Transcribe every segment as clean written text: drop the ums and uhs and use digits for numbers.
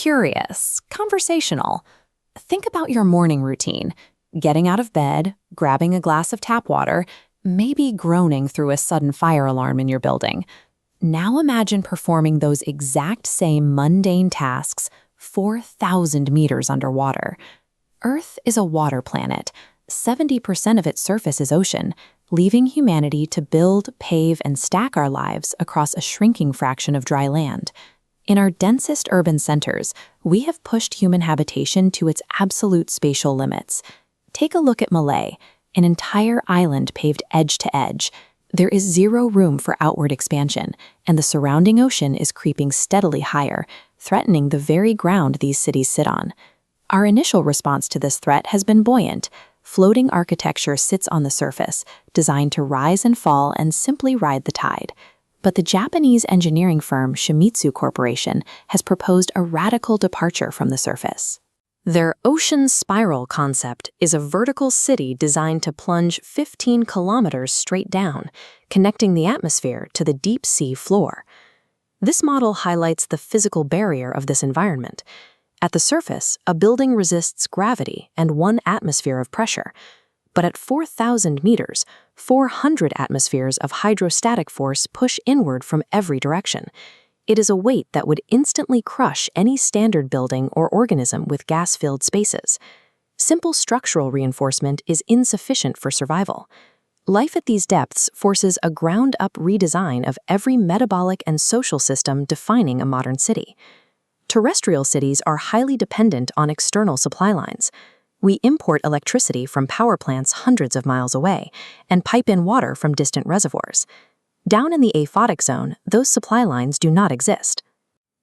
curious, conversational. Think about your morning routine, getting out of bed, grabbing a glass of tap water, maybe groaning through a sudden fire alarm in your building. Now imagine performing those exact same mundane tasks 4,000 meters underwater. Earth is a water planet. 70% of its surface is ocean, leaving humanity to build, pave, and stack our lives across a shrinking fraction of dry land. In our densest urban centers, we have pushed human habitation to its absolute spatial limits. Take a look at Malay, an entire island paved edge to edge. There is zero room for outward expansion, and the surrounding ocean is creeping steadily higher, threatening the very ground these cities sit on. Our initial response to this threat has been buoyant. Floating architecture sits on the surface, designed to rise and fall and simply ride the tide. But the Japanese engineering firm Shimizu Corporation has proposed a radical departure from the surface. Their ocean spiral concept is a vertical city designed to plunge 15 kilometers straight down, connecting the atmosphere to the deep sea floor. This model highlights the physical barrier of this environment. At the surface, a building resists gravity and 1 atmosphere of pressure. But at 4,000 meters, 400 atmospheres of hydrostatic force push inward from every direction. It is a weight that would instantly crush any standard building or organism with gas-filled spaces. Simple structural reinforcement is insufficient for survival. Life at these depths forces a ground-up redesign of every metabolic and social system defining a modern city. Terrestrial cities are highly dependent on external supply lines. We import electricity from power plants hundreds of miles away and pipe in water from distant reservoirs. Down in the aphotic zone, those supply lines do not exist.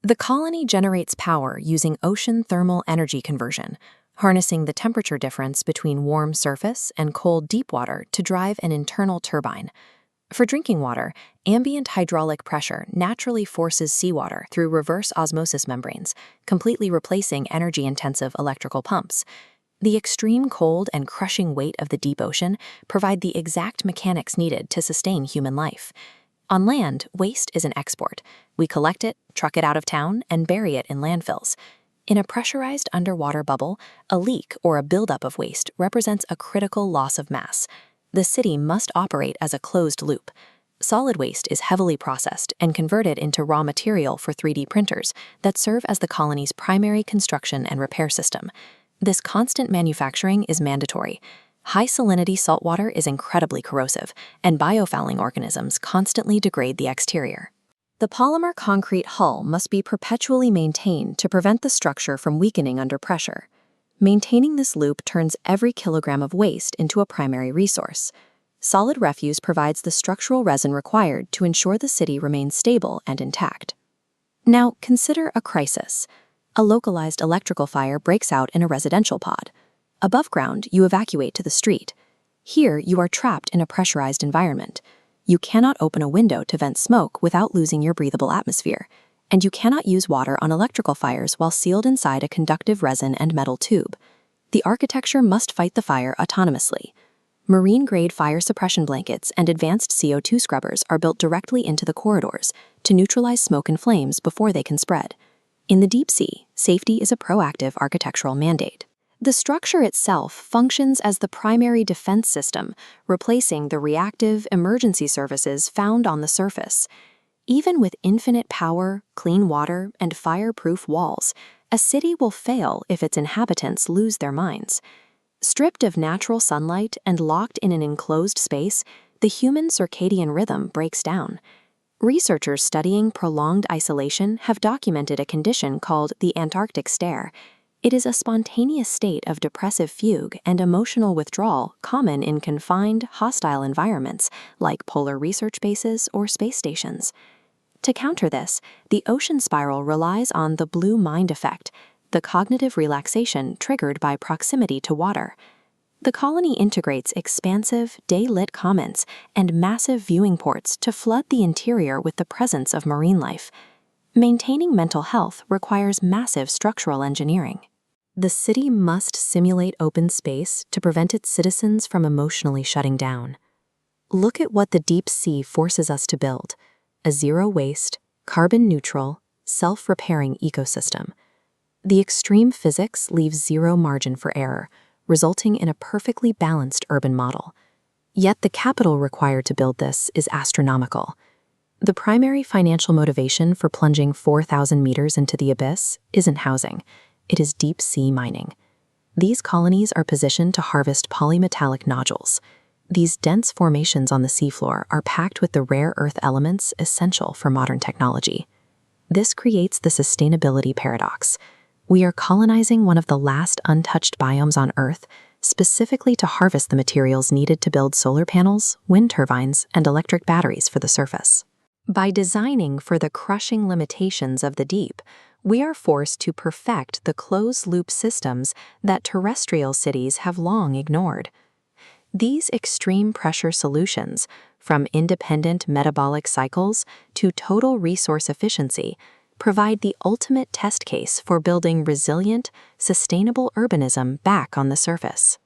The colony generates power using ocean thermal energy conversion, harnessing the temperature difference between warm surface and cold deep water to drive an internal turbine. For drinking water, ambient hydraulic pressure naturally forces seawater through reverse osmosis membranes, completely replacing energy-intensive electrical pumps. The extreme cold and crushing weight of the deep ocean provide the exact mechanics needed to sustain human life. On land, waste is an export. We collect it, truck it out of town, and bury it in landfills. In a pressurized underwater bubble, a leak or a buildup of waste represents a critical loss of mass. The city must operate as a closed loop. Solid waste is heavily processed and converted into raw material for 3D printers that serve as the colony's primary construction and repair system. This constant manufacturing is mandatory. High salinity saltwater is incredibly corrosive, and biofouling organisms constantly degrade the exterior. The polymer concrete hull must be perpetually maintained to prevent the structure from weakening under pressure. Maintaining this loop turns every kilogram of waste into a primary resource. Solid refuse provides the structural resin required to ensure the city remains stable and intact. Now, consider a crisis. A localized electrical fire breaks out in a residential pod. Above ground, you evacuate to the street. Here, you are trapped in a pressurized environment. You cannot open a window to vent smoke without losing your breathable atmosphere, and you cannot use water on electrical fires while sealed inside a conductive resin and metal tube. The architecture must fight the fire autonomously. Marine-grade fire suppression blankets and advanced CO2 scrubbers are built directly into the corridors to neutralize smoke and flames before they can spread. In the deep sea, safety is a proactive architectural mandate. The structure itself functions as the primary defense system, replacing the reactive emergency services found on the surface. Even with infinite power, clean water, and fireproof walls, a city will fail if its inhabitants lose their minds. Stripped of natural sunlight and locked in an enclosed space, the human circadian rhythm breaks down. Researchers studying prolonged isolation have documented a condition called the Antarctic stare. It is a spontaneous state of depressive fugue and emotional withdrawal common in confined, hostile environments like polar research bases or space stations. To counter this, the ocean spiral relies on the blue mind effect, the cognitive relaxation triggered by proximity to water. The colony integrates expansive, day-lit commons and massive viewing ports to flood the interior with the presence of marine life. Maintaining mental health requires massive structural engineering. The city must simulate open space to prevent its citizens from emotionally shutting down. Look at what the deep sea forces us to build: a zero-waste, carbon-neutral, self-repairing ecosystem. The extreme physics leaves zero margin for error, resulting in a perfectly balanced urban model. Yet the capital required to build this is astronomical. The primary financial motivation for plunging 4,000 meters into the abyss isn't housing, it is deep-sea mining. These colonies are positioned to harvest polymetallic nodules. These dense formations on the seafloor are packed with the rare earth elements essential for modern technology. This creates the sustainability paradox. We are colonizing one of the last untouched biomes on Earth, specifically to harvest the materials needed to build solar panels, wind turbines, and electric batteries for the surface. By designing for the crushing limitations of the deep, we are forced to perfect the closed-loop systems that terrestrial cities have long ignored. These extreme pressure solutions, from independent metabolic cycles to total resource efficiency, provide the ultimate test case for building resilient, sustainable urbanism back on the surface.